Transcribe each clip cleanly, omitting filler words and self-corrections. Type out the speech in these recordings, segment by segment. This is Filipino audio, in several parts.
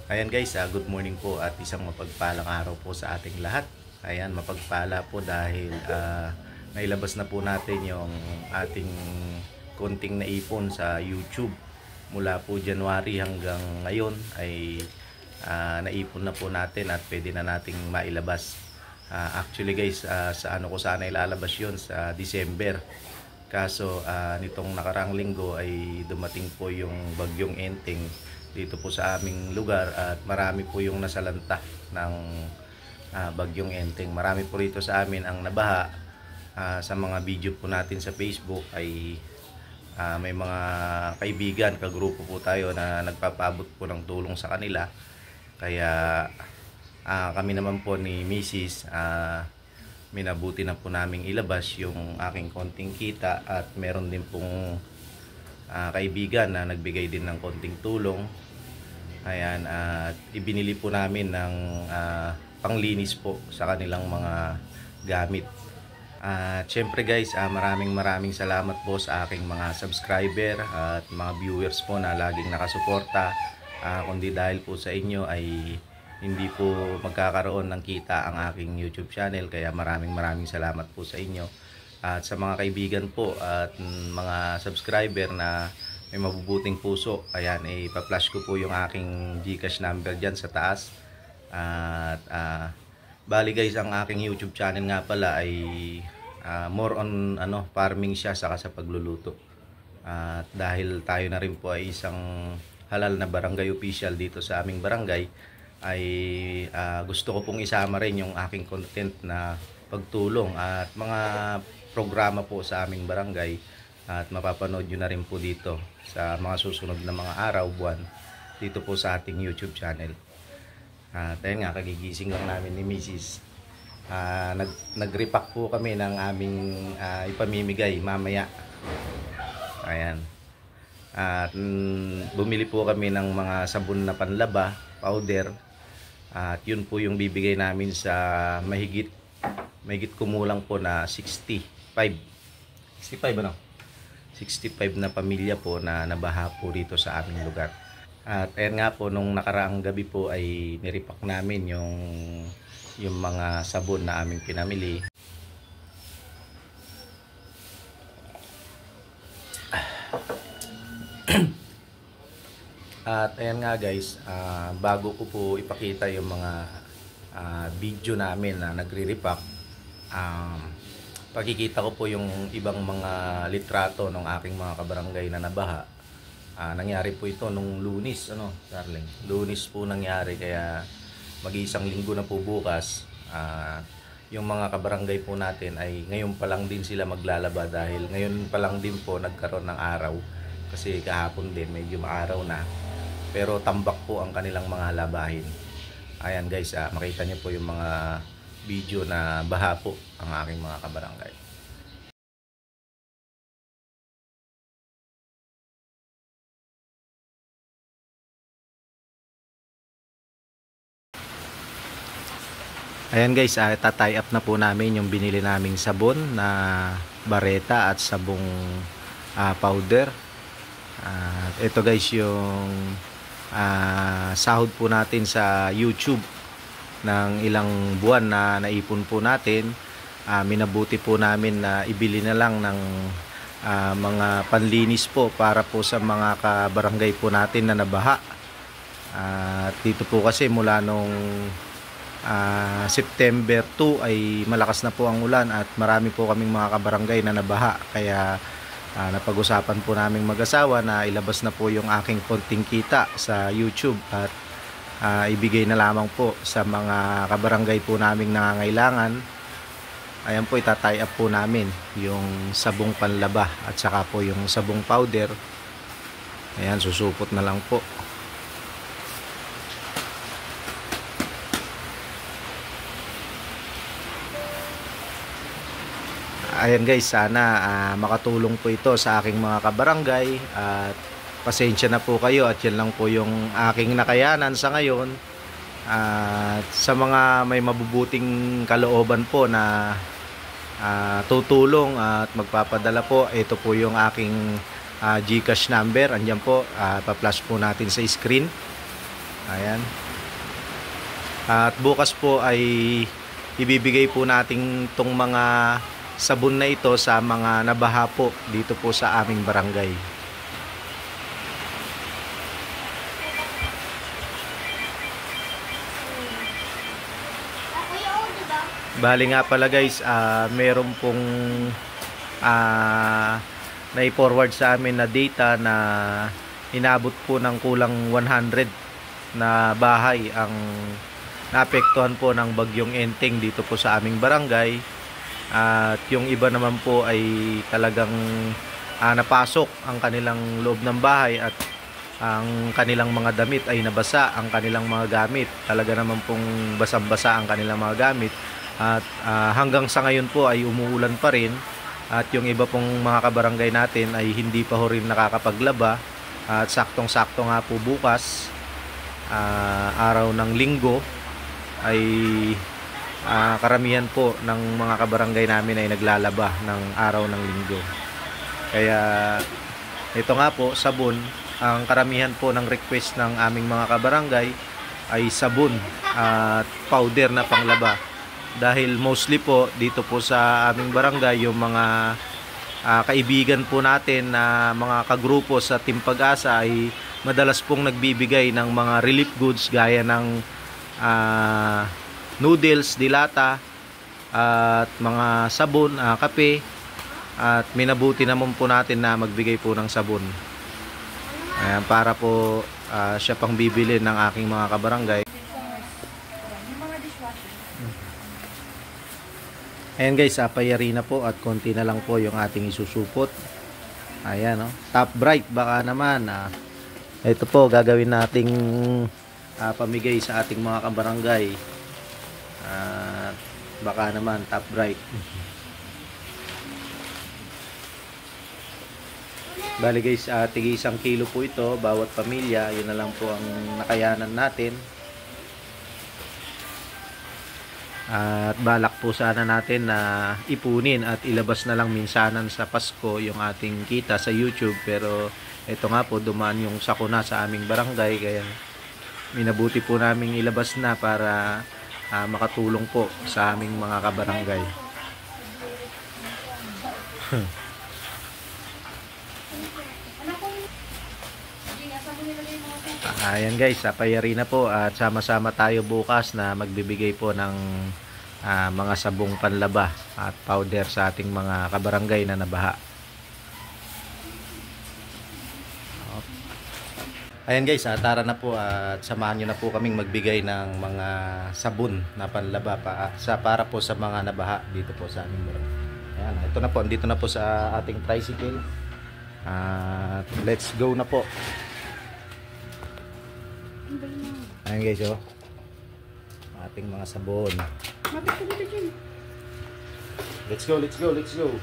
Ayan guys, good morning po at isang mapagpalang araw po sa ating lahat. Ayan, mapagpala po dahil nailabas na po natin yung ating konting naipon sa YouTube. Mula po January hanggang ngayon ay naipon na po natin at pwede na nating mailabas. Actually guys, sa ano ko sana ilalabas yun sa December. Kaso nitong nakarang linggo ay dumating po yung bagyong Enteng dito po sa aming lugar at marami po yung nasalanta ng bagyong Enteng. Marami po rito sa amin ang nabaha. Sa mga video po natin sa Facebook ay may mga kaibigan, kagrupo po tayo na nagpapabot po ng tulong sa kanila. Kaya kami naman po ni Mrs. Minabuti na po naming ilabas yung aking konting kita at meron din pong kaibigan na nagbigay din ng konting tulong. Ayan, at ibinili po namin ng panglinis po sa kanilang mga gamit. At syempre guys, maraming salamat po sa aking mga subscriber at mga viewers po na laging nakasuporta. Kundi dahil po sa inyo ay hindi po magkakaroon ng kita ang aking YouTube channel. Kaya maraming salamat po sa inyo. At sa mga kaibigan po at mga subscriber na may mabubuting puso, ayan, ipa-flash ko po yung aking GCash number dyan sa taas. At bali guys, ang aking YouTube channel nga pala ay more on farming siya saka sa pagluluto. At dahil tayo na rin po ay isang halal na barangay official dito sa aming barangay, ay gusto ko pong isama rin yung aking content na pagtulong at mga programa po sa aming barangay, at mapapanood nyo na rin po dito sa mga susunod na mga araw, buwan, dito po sa ating YouTube channel. At ayun nga, kagigising lang namin ni Mrs. Nag-repack po kami ng aming ipamimigay mamaya. Ayan. At bumili po kami ng mga sabon na panlaba, powder. At yun po yung bibigay namin sa mahigit kumulang po na 65 ano? 65 na pamilya po na nabaha po rito sa aming lugar. At ayan nga po, nung nakaraang gabi po ay niripak namin yung mga sabon na aming pinamili. At ayan nga guys, bago ko po ipakita yung mga video namin na nagre-repack, pakikita ko po yung ibang mga litrato ng aking mga kabarangay na nabaha. Nangyari po ito nung Lunes, darling? Lunes po nangyari, kaya mag-iisang linggo na po bukas. Yung mga kabarangay po natin ay ngayon pa lang din sila maglalaba dahil ngayon pa lang din po nagkaroon ng araw. Kasi kahapon din medyo maaraw na. Pero tambak po ang kanilang mga labahin. Ayan guys, makita niyo po yung mga video na baha po ang aking mga kabarangay. Ayan guys, tatay up na po namin yung binili naming sabon na bareta at sabong powder. Ito guys yung sahod po natin sa YouTube ng ilang buwan na naipon po natin. Minabuti po namin na ibili na lang ng mga panlinis po para po sa mga kabarangay po natin na nabaha. Dito po kasi mula nung September 2 ay malakas na po ang ulan at marami po kaming mga kabarangay na nabaha. Kaya napag-usapan po naming mag-asawa na ilabas na po yung aking konting kita sa YouTube at ibigay na lamang po sa mga kabarangay po naming nangangailangan. Ayan po, itatay up po namin yung sabong panlaba at saka po yung sabong powder. Ayan, susupot na lang po. Ayan guys, sana makatulong po ito sa aking mga kabarangay at pasensya na po kayo at yan lang po yung aking nakayanan sa ngayon. At sa mga may mabubuting kalooban po na tutulong at magpapadala po, ito po yung aking GCash number. Andyan po, pa-flash po natin sa screen. Ayan. At bukas po ay ibibigay po natin tong mga sabon na ito sa mga nabaha po dito po sa aming barangay. Bali nga pala guys, meron pong na-forward sa amin na data na inabot po ng kulang 100 na bahay ang naapektuhan po ng bagyong Enteng dito po sa aming barangay. At yung iba naman po ay talagang napasok ang kanilang loob ng bahay at ang kanilang mga damit ay nabasa, ang kanilang mga gamit talaga naman pong basang-basa ang kanilang mga gamit. At hanggang sa ngayon po ay umuulan pa rin at yung iba pong mga kabarangay natin ay hindi pa ho rin nakakapaglaba. At saktong-sakto nga po bukas, araw ng Linggo, ay karamihan po ng mga kabarangay namin ay naglalaba ng araw ng Linggo. Kaya ito nga po, sabon, ang karamihan po ng request ng aming mga kabarangay ay sabon at powder na panglaba. Dahil mostly po dito po sa aming barangay yung mga kaibigan po natin na mga kagrupo sa Team Pag-asa ay madalas pong nagbibigay ng mga relief goods gaya ng noodles, dilata at mga sabon, kape, at minabuti naman po natin na magbigay po ng sabon. Ayan, para po siya pang bibili ng aking mga kabarangay. Ayan guys, payari na po at konti na lang po yung ating isusupot. Ayan, no? Top bright baka naman. Ito po gagawin nating pamigay sa ating mga kabarangay. Baka naman top bright. Bali guys, tigi 1 kilo po ito bawat pamilya. Yun na lang po ang nakayanan natin. At balak po sana natin na ipunin at ilabas na lang minsanan sa Pasko yung ating kita sa YouTube. Pero ito nga po, dumaan yung sakuna sa aming barangay, kaya minabuti po namin ilabas na para makatulong po sa aming mga kabarangay. Ayan guys, payari na po at sama-sama tayo bukas na magbibigay po ng mga sabong panlaba at powder sa ating mga kabarangay na nabaha. Ayan guys, tara na po at samahan nyo na po kaming magbigay ng mga sabon na panlaba para po sa mga nabaha dito po sa aming barangay. Ayan, ito na po, andito na po sa ating tricycle. Let's go na po. Ayan guys, oh, ating mga sabon. Let's go, let's go, let's go.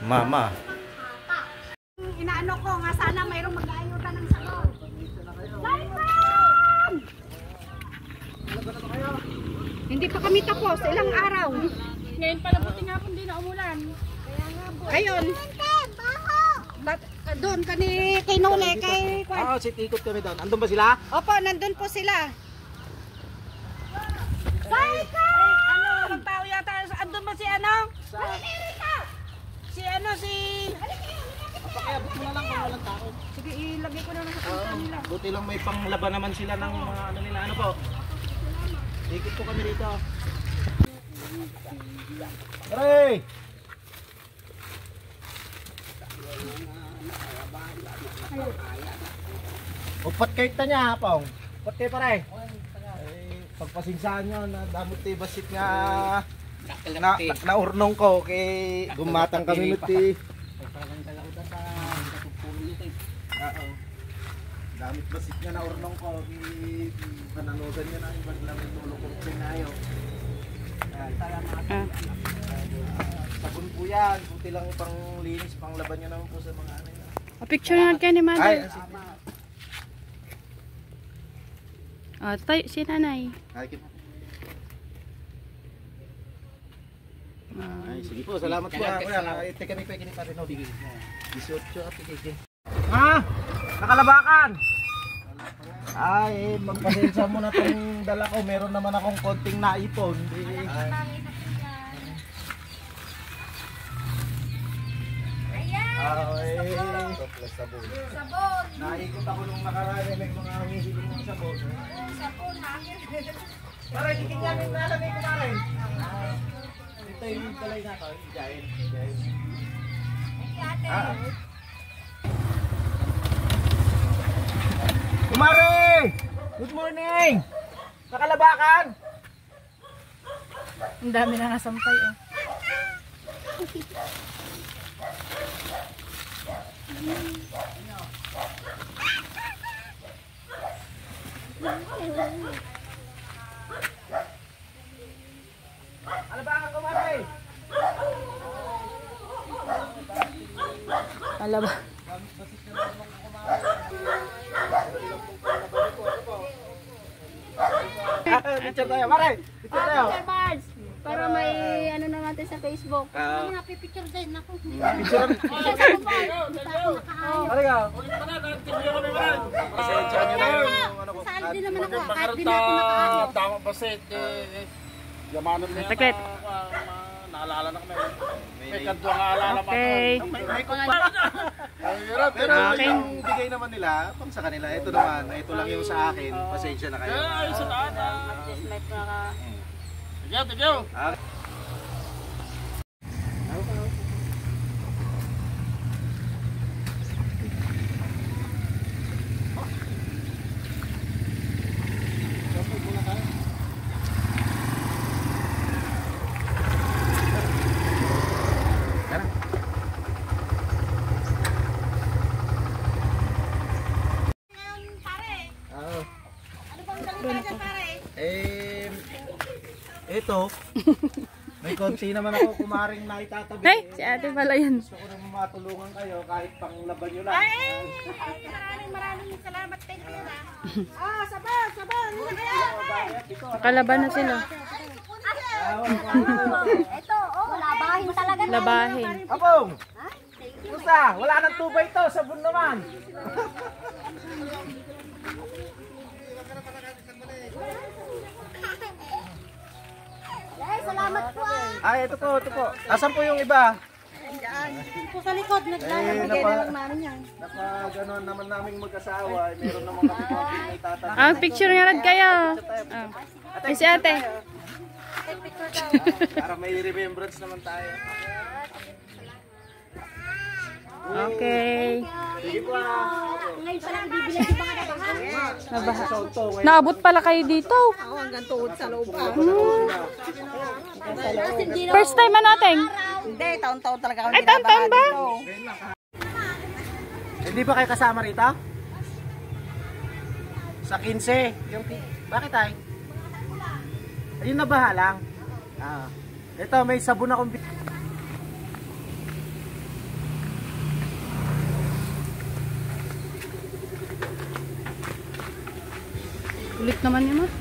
Mama. Inaano ko nga sana mayroong mag-aayuda ng sabon. Welcome! Hindi pa kami tapos, ilang araw. Ngayon pala buti nga kung di na umulan. Ayun. Doon kay Nole, kay Kwan. Si ikot kami doon. Andun ba sila? Opo, nandun po sila. Ano, ang tao yata, andun ba si ano? Si ano, si... Pakiabot mo na lang kung walang tao. Sige, ilagay ko na lang sa kanta nila. Buti lang may panglaba naman sila ng mga ano nila. Ano po? Ikot po kami dito. Aray! Upat kayo ta niya, Pong. Upat kayo pare. Pagpasinsahan nyo na damot tayo basit nga na urnong ko kay gumatang kami nuti. Damit basit nga na urnong ko kay pananugan niya na ibang lang tulong pinayo. Sabon po yan, buti lang pang linis, pang laban nyo naman po sa mga ano yun. Picture na kayo ni Mother. Tayo, si nanay. Ay, sige po, salamat po. Teka ni Pwede ni Pare Nobby. 18 at ikike. Ha? Nakalabakan! Ay, magpasensya mo na itong dala ko. Meron naman akong konting naipon. Ay, sabon. Naikot ako nung nakarami. May mga humihiling ng sabon. Para hindi namin nalamig ko na rin. Ito yung talay na ito. Jain. Kumare! Good morning! Nakalabakan! Ang dami na nasampay eh. Alabakan kumare! Alaba. Picture tayo, mare! Picture tayo! Para may ano na natin sa Facebook. Ah. Napipicture din ako. Picture! Halika! Pasensya nyo na yung ano ko. Saan din naman ako. Kahit di na ako nakaano. Tama ba set? Yamanan niya. Taklit. Naalala na kami. May kanto ang aalala pa. Okay. Pero Okay. yung bigay naman nila, pang sa kanila, ito naman, ito lang yung sa akin. Pasensya na kayo. Ay, sa daan. May para... Thank you. Ano bang dalaga dyan, pare? Ito, may konti naman ako kumaring na itatabi. Hey, si ate pala yan. Gusto ko naman matulungan kayo kahit panglaban nyo lang. Maraming salamat. Thank you na. Sabon. Kalaban na sila. Ito, labahin talaga. Labahin. Apong! Gusta, wala nang tubay to, sabon naman. Salamat po Ay, ito po. Asan po yung iba? po sa likod. Nagbigay na lang namin yan. Napagano'n naman naming mag-asawa, meron naman kami konti na itatabi. Ah, picture nga rin kayo. Ah. Ay, si ate. Para may remembrance naman tayo. Okay. Sige po. Ngayon pa lang bibilang yung mga nabahan. Nabaha. Naabot pala kayo dito. Ako hanggang tuhod sa loob. First time ba natin? Hindi, taon-taon talaga kami Ay, taon-taon ba? Hindi ba kayo kasama rito? Sa 15. Bakit ay? Ayun na baha lang. Ito, may sabon akong... Ulit naman yun ah.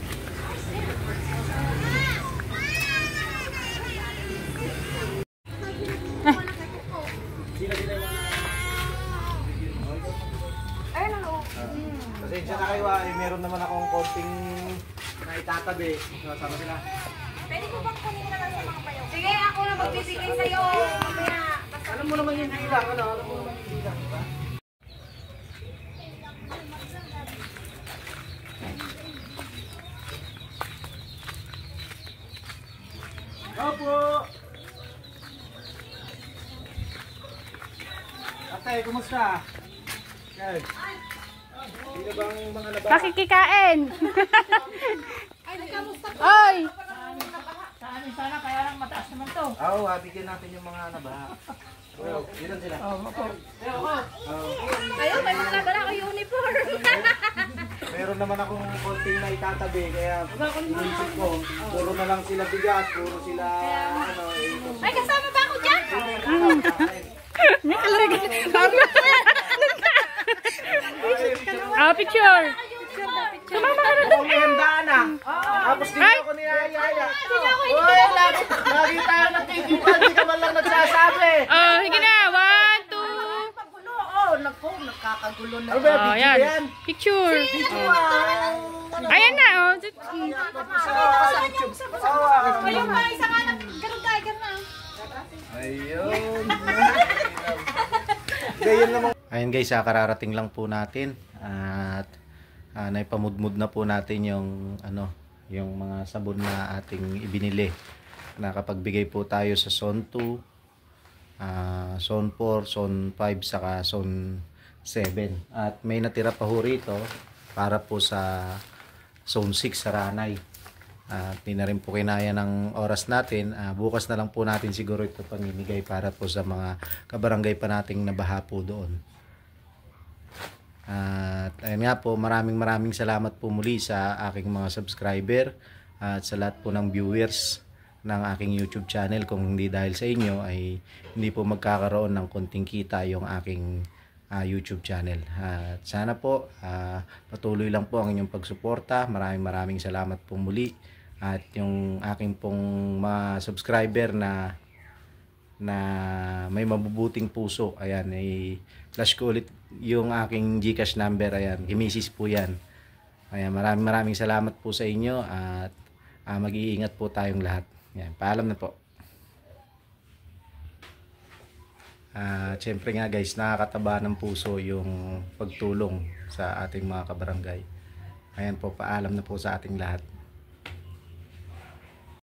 Pasensya na kayo meron naman akong konting na itatabi. Sama sila. Pwede ko bang kunin na lang sa mga payo? Sige, ako na magbibigay sa'yo. Mamaya. Alam mo naman yung bilang, ano? Alam mo naman yung bilang, diba? Opo! Ate, kumusta? Okay. Sino bang mga nabaka? Makikikain. Ay! Sana kaya lang mataas naman to. Oo, bigyan natin yung mga nabaka. Yun lang sila. Ayun, may mga nabala ko uniform. Meron naman akong konting na itatabi, kaya inisip ko, puro na lang sila bigas, puro sila, ano, Ay, kasama ba ako dyan? Ah, picture. Sumama ka na doon. Kung ihandaan na. Tapos dito ako niyayaya. Uy, lagi tayo nagtigipan, di ka man lang nagsasabi. Oh, sige na. 1, 2. naku, nakakagulo na. Ano ba, Oh, video ba yan? Picture. Oh. Ayan na, oh. Kayo pa, isa nga lang, garugay na. Ayun. Ganyan naman. Ayun guys, kararating lang po natin at naipamudmud na po natin yung yung mga sabon na ating ibinili. Nakapagbigay po tayo sa Zone 2, Zone 4, Zone 5 saka Zone 7. At may natira pa ho rito para po sa Zone 6 sa Ranay. At di na rin po kinaya ng oras natin. Bukas na lang po natin siguro ito pamimigay para po sa mga kabarangay pa nating nabaha po doon. At ayun nga po, maraming salamat po muli sa aking mga subscriber at sa lahat po ng viewers ng aking YouTube channel. Kung hindi dahil sa inyo ay hindi po magkakaroon ng konting kita yung aking YouTube channel. At sana po patuloy lang po ang inyong pagsuporta. Maraming salamat po muli. At yung aking pong mga subscriber na may mabubuting puso, ayan, ay flash ko ulit yung aking GCash number, ayan, Gimisis po yan. Ayan, maraming salamat po sa inyo at mag-iingat po tayong lahat. Ayan, paalam na po. Siyempre nga guys, nakakataba ng puso yung pagtulong sa ating mga kabarangay. Ayan po, paalam na po sa ating lahat.